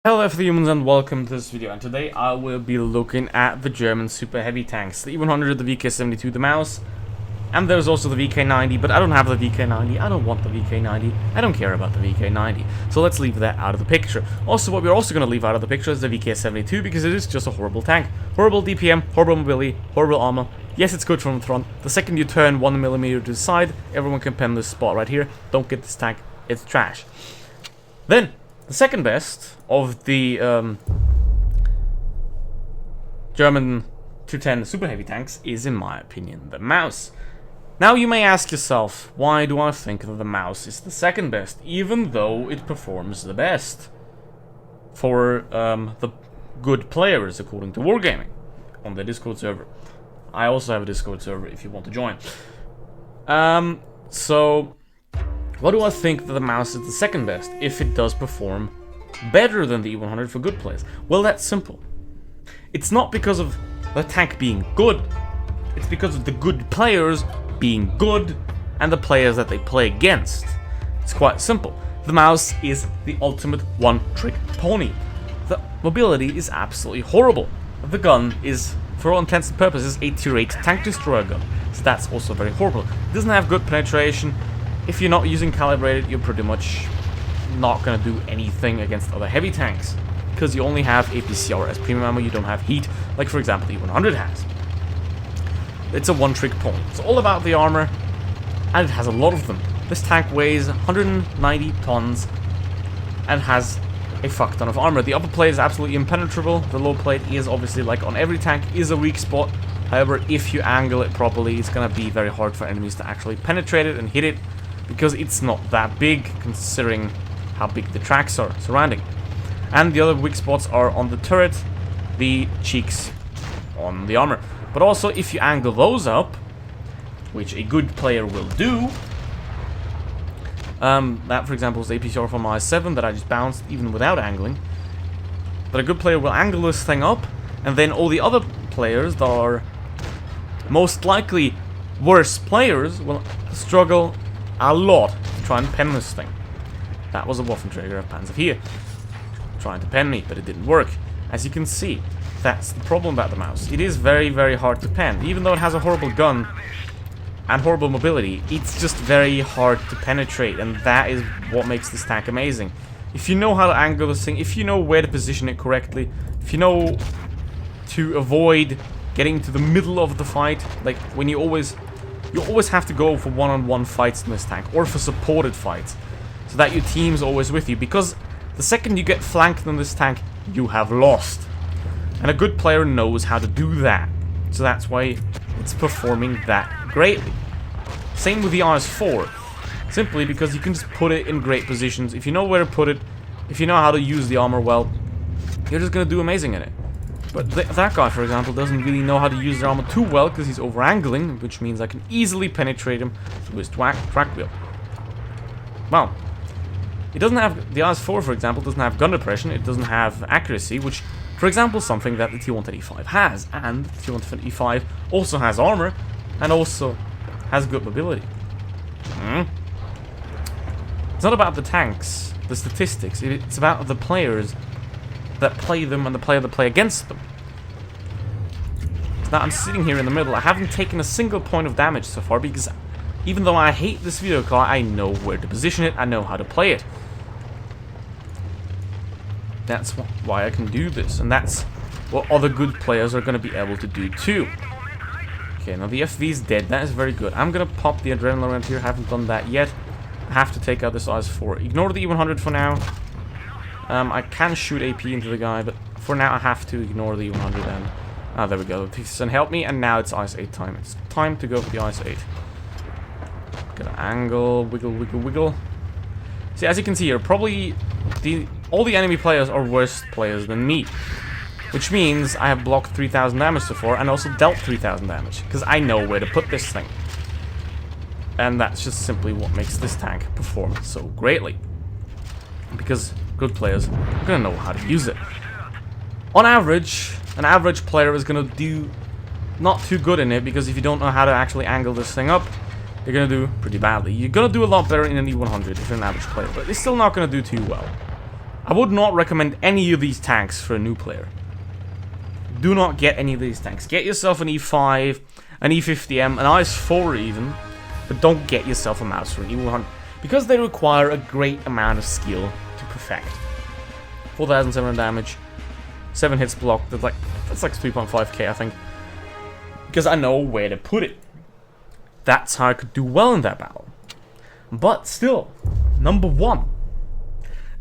Hello humans and welcome to this video, and today I will be looking at the German Superheavy tanks, the E100, the VK72, the Maus, and there's also the VK90, but I don't have the VK90, I don't want the VK90, I don't care about the VK90, so let's leave that out of the picture. Also, what we're also going to leave out of the picture is the VK72, because it is just a horrible tank. Horrible DPM, horrible mobility, horrible armor. Yes, it's good from the front. The second you turn 1mm to the side, everyone can pen this spot right here. Don't get this tank, it's trash. Then, the second best of the German 210 super heavy tanks is, in my opinion, the Maus. Now you may ask yourself, why do I think that the Maus is the second best, even though it performs the best for the good players, according to Wargaming, on the Discord server. I also have a Discord server if you want to join. So what do I think that the Maus is the second best if it does perform better than the E100 for good players? Well, that's simple. It's not because of the tank being good, it's because of the good players being good and the players that they play against. It's quite simple. The Maus is the ultimate one-trick pony. The mobility is absolutely horrible. The gun is, for all intents and purposes, a tier 8 tank destroyer gun, so that's also very horrible. It doesn't have good penetration. If you're not using calibrated, you're pretty much not going to do anything against other heavy tanks, because you only have APCR as premium ammo, you don't have heat, like for example the E100 has. It's a one-trick pony. It's all about the armor, and it has a lot of them. This tank weighs 190 tons and has a fuck ton of armor. The upper plate is absolutely impenetrable. The low plate is obviously, like on every tank, is a weak spot. However, if you angle it properly, it's going to be very hard for enemies to actually penetrate it and hit it, because it's not that big, considering how big the tracks are surrounding. And the other weak spots are on the turret, the cheeks, on the armor. But also, if you angle those up, which a good player will do, that for example is APCR from my i7 that I just bounced even without angling. But a good player will angle this thing up, and then all the other players that are most likely worse players will struggle a lot to try and pen this thing. That was a Waffenträger of Panzer IV trying to pen me, but it didn't work. As you can see, that's the problem about the Maus. It is very, very hard to pen. Even though it has a horrible gun and horrible mobility, it's just very hard to penetrate, and that is what makes this tank amazing. If you know how to angle this thing, if you know where to position it correctly, if you know to avoid getting to the middle of the fight, like when you always have to go for one-on-one fights in this tank, or for supported fights, so that your team's always with you, because the second you get flanked in this tank, you have lost. And a good player knows how to do that, so that's why it's performing that greatly. Same with the RS4, simply because you can just put it in great positions. If you know where to put it, if you know how to use the armor well, you're just going to do amazing in it. But that guy, for example, doesn't really know how to use the armor too well, because he's over-angling, which means I can easily penetrate him through his track wheel. Well, it doesn't have, the RS4, for example, doesn't have gun depression, it doesn't have accuracy, which, for example, something that the T135 has, and the T135 also has armor, and also has good mobility. It's not about the tanks, the statistics, it's about the players that play them and the player that play against them. Now I'm sitting here in the middle, I haven't taken a single point of damage so far, because even though I hate this video call, I know where to position it, I know how to play it. That's why I can do this, and that's what other good players are going to be able to do too. Okay, now the FV is dead, that is very good. I'm going to pop the adrenaline around here, haven't done that yet. I have to take out this IS-4. Ignore the E100 for now. I can shoot AP into the guy, but for now I have to ignore the E100 and... Ah, there we go. The P7 helped me, and now it's IS-8 time. It's time to go for the IS-8. Gotta angle, wiggle, wiggle, wiggle. See, as you can see here, probably all the enemy players are worse players than me. Which means I have blocked 3,000 damage so far, and also dealt 3,000 damage. Because I know where to put this thing. And that's just simply what makes this tank perform so greatly. Because good players are going to know how to use it. On average, an average player is going to do not too good in it, because if you don't know how to actually angle this thing up, they're gonna do pretty badly. You're gonna do a lot better in an E100 if you're an average player, but they're still not gonna do too well. I would not recommend any of these tanks for a new player. Do not get any of these tanks. Get yourself an E5, an E50M, an IS-4 even, but don't get yourself a mouse for an E100 because they require a great amount of skill to perfect. 4,700 damage, 7 hits blocked. That's like 3.5k, I think, because I know where to put it. That's how I could do well in that battle. But still, number 1,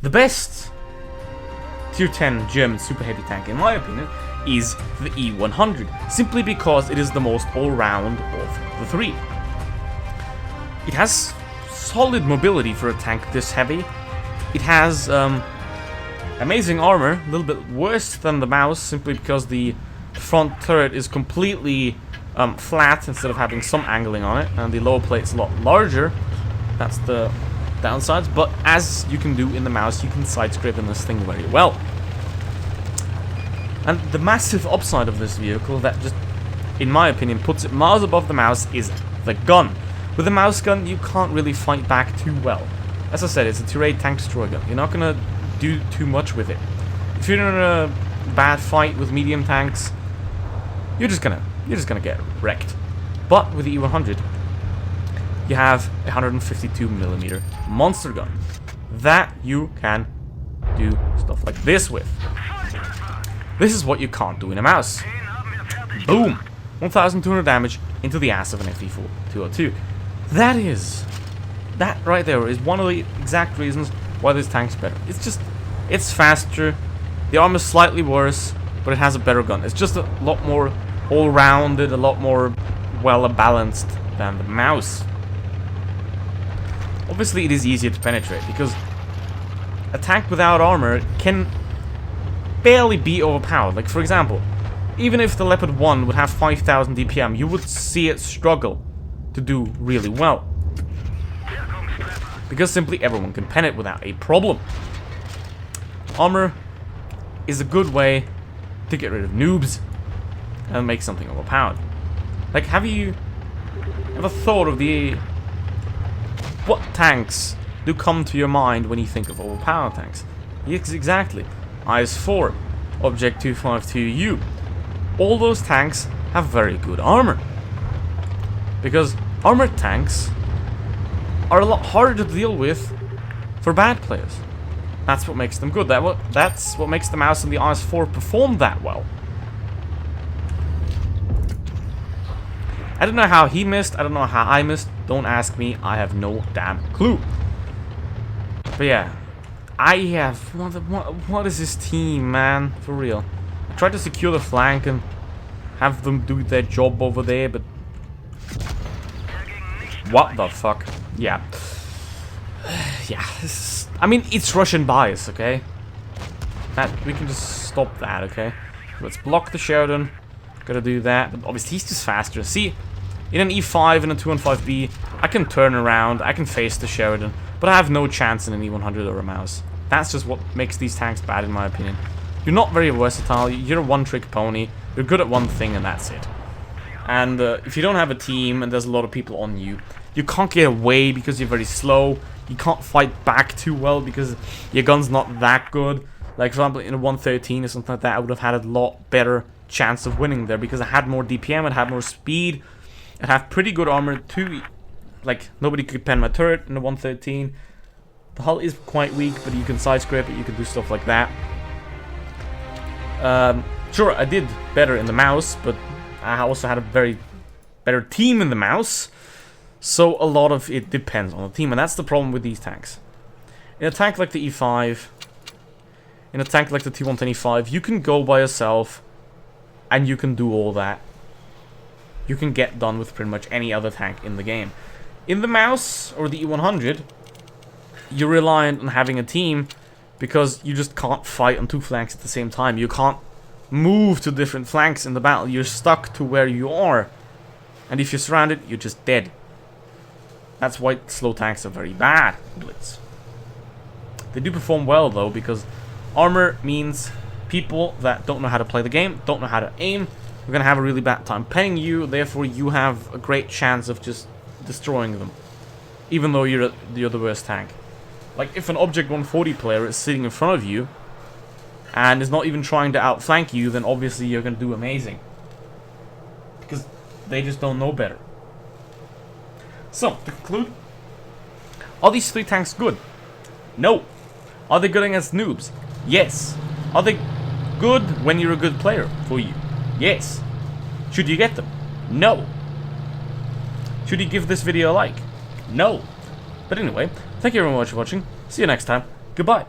the best tier 10 German super heavy tank, in my opinion, is the E100, simply because it is the most all-round of the 3. It has solid mobility for a tank this heavy. It has amazing armor, a little bit worse than the mouse, simply because the front turret is completely flat instead of having some angling on it, and the lower plate's a lot larger. That's the downsides, but as you can do in the mouse, you can side scrape in this thing very well. And the massive upside of this vehicle that just, in my opinion, puts it miles above the mouse is the gun. With a mouse gun, you can't really fight back too well. As I said, it's a tier 8 tank destroy gun. You're not gonna do too much with it. If you're in a bad fight with medium tanks, you're just gonna get wrecked. But with the E100, you have a 152mm monster gun that you can do stuff like this with. This is what you can't do in a mouse. Boom! 1,200 damage into the ass of an FE4 202. That right there is one of the exact reasons why this tank's better. It's faster, the armor's slightly worse, but it has a better gun. It's just a lot more all-rounded, a lot more well-balanced than the mouse. Obviously, it is easier to penetrate, because a tank without armor can barely be overpowered. Like, for example, even if the Leopard 1 would have 5,000 DPM, you would see it struggle to do really well. Because simply everyone can pen it without a problem. Armor is a good way to get rid of noobs and make something overpowered. Like, have you ever thought of what tanks do come to your mind when you think of overpowered tanks? Yes, exactly. IS-4, Object 252U. All those tanks have very good armor. Because armored tanks are a lot harder to deal with for bad players. That's what makes them good. That's what makes the mouse and the IS-4 perform that well. I don't know how he missed. I don't know how I missed. Don't ask me. I have no damn clue. But yeah, I have... What is this team, man? For real. I tried to secure the flank and have them do their job over there, but... What the fuck? Yeah. Yeah. I mean, it's Russian bias, okay? We can just stop that, okay? Let's block the Sheridan. Gotta do that. But obviously, he's just faster. See, in an E5 and a 215B, I can turn around, I can face the Sheridan, but I have no chance in an E100 or a mouse. That's just what makes these tanks bad, in my opinion. You're not very versatile, you're a one-trick pony, you're good at one thing, and that's it. And if you don't have a team and there's a lot of people on you, you can't get away because you're very slow, you can't fight back too well because your gun's not that good. Like, for example, in a 113 or something like that, I would have had a lot better chance of winning there because I had more DPM, I'd have more speed, I'd have pretty good armor too. Like, nobody could pen my turret in the 113. The hull is quite weak, but you can side scrape it, you can do stuff like that. Sure, I did better in the mouse, but I also had a very better team in the mouse. So a lot of it depends on the team, and that's the problem with these tanks. In a tank like the E5, in a tank like the T125, you can go by yourself, and you can do all that. You can get done with pretty much any other tank in the game. In the mouse, or the E100, you're reliant on having a team, because you just can't fight on two flanks at the same time. You can't move to different flanks in the battle. You're stuck to where you are. And if you're surrounded, you're just dead. That's why slow tanks are very bad, Blitz. They do perform well, though, because armor means people that don't know how to play the game, don't know how to aim, are going to have a really bad time penning you. Therefore, you have a great chance of just destroying them, even though you're the worst tank. Like, if an Object 140 player is sitting in front of you and is not even trying to outflank you, then obviously you're going to do amazing. Because they just don't know better. So, to conclude, are these 3 tanks good? No. Are they good against noobs? Yes. Are they good when you're a good player for you? Yes. Should you get them? No. Should you give this video a like? No. But anyway, thank you very much for watching. See you next time. Goodbye.